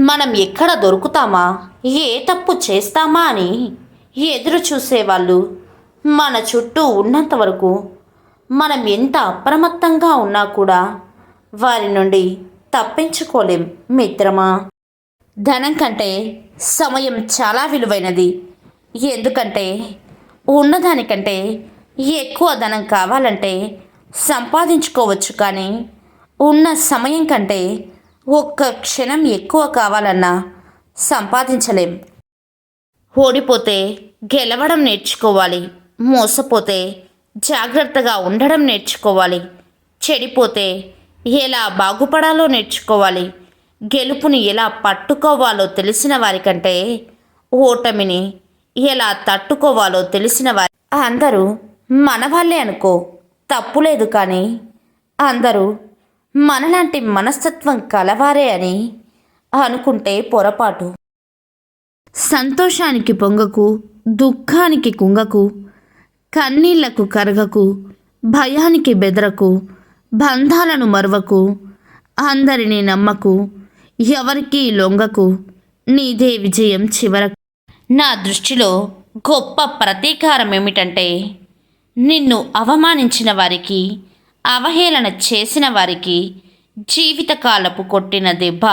మనం ఎక్కడ దొరుకుతామా, ఏ తప్పు చేస్తామా అని ఎదురు చూసేవాళ్ళు మన చుట్టూ ఉన్నంత వరకు మనం ఎంత అప్రమత్తంగా ఉన్నా కూడా వారి నుండి తప్పించుకోలేం మిత్రమా. ధనం కంటే సమయం చాలా విలువైనది. ఎందుకంటే ఉన్నదానికంటే ఎక్కువ ధనం కావాలంటే సంపాదించుకోవచ్చు, కానీ ఉన్న సమయం కంటే ఒక్క క్షణం ఎక్కువ కావాలన్నా సంపాదించలేం. ఓడిపోతే గెలవడం నేర్చుకోవాలి, మోసపోతే జాగ్రత్తగా ఉండడం నేర్చుకోవాలి, చెడిపోతే ఎలా బాగుపడాలో నేర్చుకోవాలి, గెలుపుని ఎలా పట్టుకోవాలో తెలిసిన వారికంటే ఓటమిని ఎలా తట్టుకోవాలో తెలిసిన వారి అందరూ మనవాళ్ళే అనుకో తప్పులేదు, కానీ అందరూ మనలాంటి మనస్తత్వం కలవారే అని అనుకుంటే పొరపాటు. సంతోషానికి పొంగకు, దుఃఖానికి కుంగకు, కన్నీళ్లకు కరగకు, భయానికి బెదరకు, బంధాలను మరువకు, అందరినీ నమ్మకు, ఎవరికీ లొంగకు, నీదే విజయం చివరకు. నా దృష్టిలో గొప్ప ప్రతీకారం ఏమిటంటే, నిన్ను అవమానించిన వారికి, అవహేళన చేసిన వారికి జీవితకాలపు కొట్టిన దెబ్బ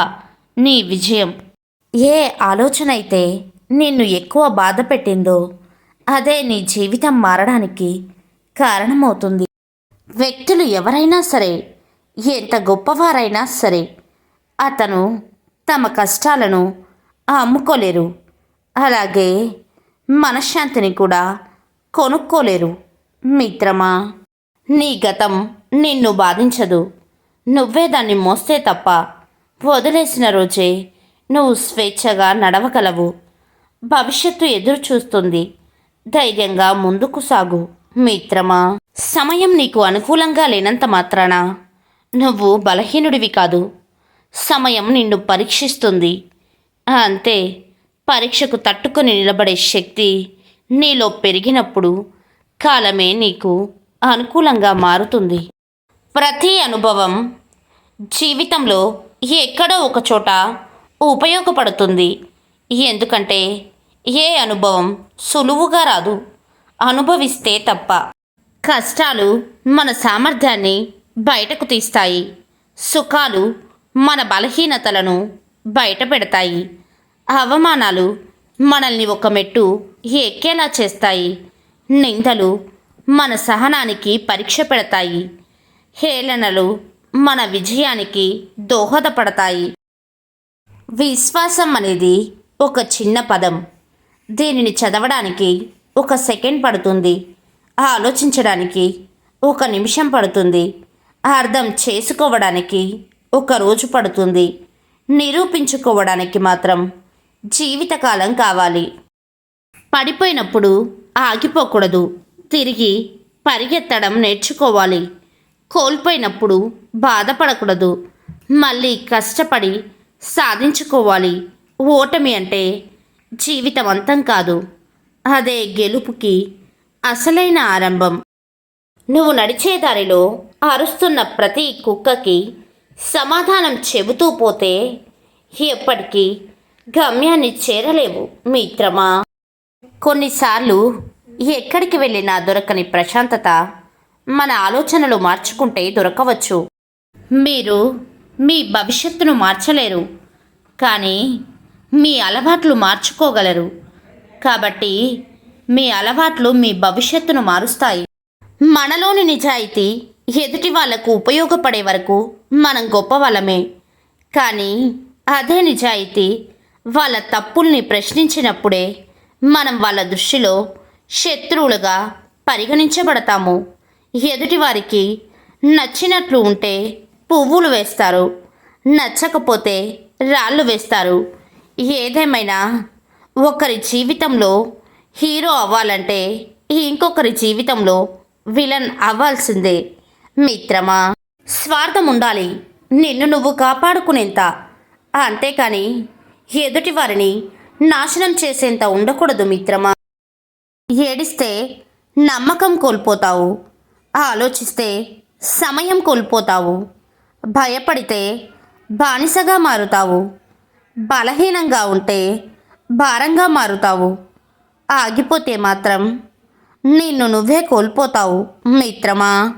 నీ విజయం. ఏ ఆలోచన అయితే నిన్ను ఎక్కువ బాధ పెట్టిందో అదే నీ జీవితం మారడానికి కారణమవుతుంది. వ్యక్తులు ఎవరైనా సరే, ఎంత గొప్పవారైనా సరే, అతను తమ కష్టాలను అమ్ముకోలేరు, అలాగే మనశ్శాంతిని కూడా కొనుక్కోలేరు మిత్రమా. నీ గతం నిన్ను బాధించదు, నువ్వే దాన్ని మోస్తే తప్ప. వదిలేసిన రోజే నువ్వు స్వేచ్ఛగా నడవగలవు. భవిష్యత్తు ఎదురు చూస్తుంది, ధైర్యంగా ముందుకు సాగు మిత్రమా. సమయం నీకు అనుకూలంగా లేనంత మాత్రాన నువ్వు బలహీనుడివి కాదు. సమయం నిన్ను పరీక్షిస్తుంది, అంతే. పరీక్షకు తట్టుకొని నిలబడే శక్తి నీలో పెరిగినప్పుడు కాలమే నీకు అనుకూలంగా మారుతుంది. ప్రతి అనుభవం జీవితంలో ఎక్కడో ఒక చోట ఉపయోగపడుతుంది. ఎందుకంటే ఏ అనుభవం సులువుగా రాదు, అనుభవిస్తే తప్ప. కష్టాలు మన సామర్థ్యాన్ని బయటకు తీస్తాయి, సుఖాలు మన బలహీనతలను బయట పెడతాయి, అవమానాలు మనల్ని ఒక మెట్టు ఎక్కేలా చేస్తాయి, నిందలు మన సహనానికి పరీక్ష పెడతాయి, హేళనలు మన విజయానికి దోహదపడతాయి. విశ్వాసం అనేది ఒక చిన్న పదం. దీనిని చదవడానికి ఒక సెకండ్ పడుతుంది, ఆలోచించడానికి ఒక నిమిషం పడుతుంది, అర్థం చేసుకోవడానికి ఒక రోజు పడుతుంది, నిరూపించుకోవడానికి మాత్రం జీవితకాలం కావాలి. పడిపోయినప్పుడు ఆగిపోకూడదు, తిరిగి పరిగెత్తడం నేర్చుకోవాలి. కోల్పోయినప్పుడు బాధపడకూడదు, మళ్ళీ కష్టపడి సాధించుకోవాలి. ఓటమి అంటే జీవితం అంతం కాదు, అదే గెలుపుకి అసలైన ఆరంభం. నువ్వు నడిచే దారిలో అరుస్తున్న ప్రతి కుక్కకి సమాధానం చెబుతూ పోతే ఎప్పటికీ గమ్యాన్ని చేరలేవు మిత్రమా. కొన్నిసార్లు ఎక్కడికి వెళ్ళినా దొరకని ప్రశాంతత మన ఆలోచనలు మార్చుకుంటే దొరకవచ్చు. మీరు మీ భవిష్యత్తును మార్చలేరు, కానీ మీ అలవాట్లు మార్చుకోగలరు. కాబట్టి మీ అలవాట్లు మీ భవిష్యత్తును మారుస్తాయి. మనలోని నిజాయితీ ఎదుటి వాళ్లకు ఉపయోగపడే వరకు మనం గొప్పవాళ్ళమే, కానీ అదే నిజాయితీ వాళ్ళ తప్పుల్ని ప్రశ్నించినప్పుడే మనం వాళ్ళ దృష్టిలో శత్రువులుగా పరిగణించబడతాము. ఎదుటివారికి నచ్చినట్లు ఉంటే పువ్వులు వేస్తారు, నచ్చకపోతే రాళ్ళు వేస్తారు. ఏదేమైనా ఒకరి జీవితంలో హీరో అవ్వాలంటే ఇంకొకరి జీవితంలో విలన్ అవ్వాల్సిందే మిత్రమా. స్వార్థం ఉండాలి, నిన్ను నువ్వు కాపాడుకునేంత, అంతేకాని ఎదుటివారిని నాశనం చేసేంత ఉండకూడదు మిత్రమా. ఏడిస్తే నమ్మకం కోల్పోతావు, ఆలోచిస్తే సమయం కోల్పోతావు, భయపడితే బానిసగా మారుతావు. బలహీనంగా ఉంటే భారంగా మారుతావు. ఆగిపోతే మాత్రం నిన్ను నువ్వే కోల్పోతావు మిత్రమా.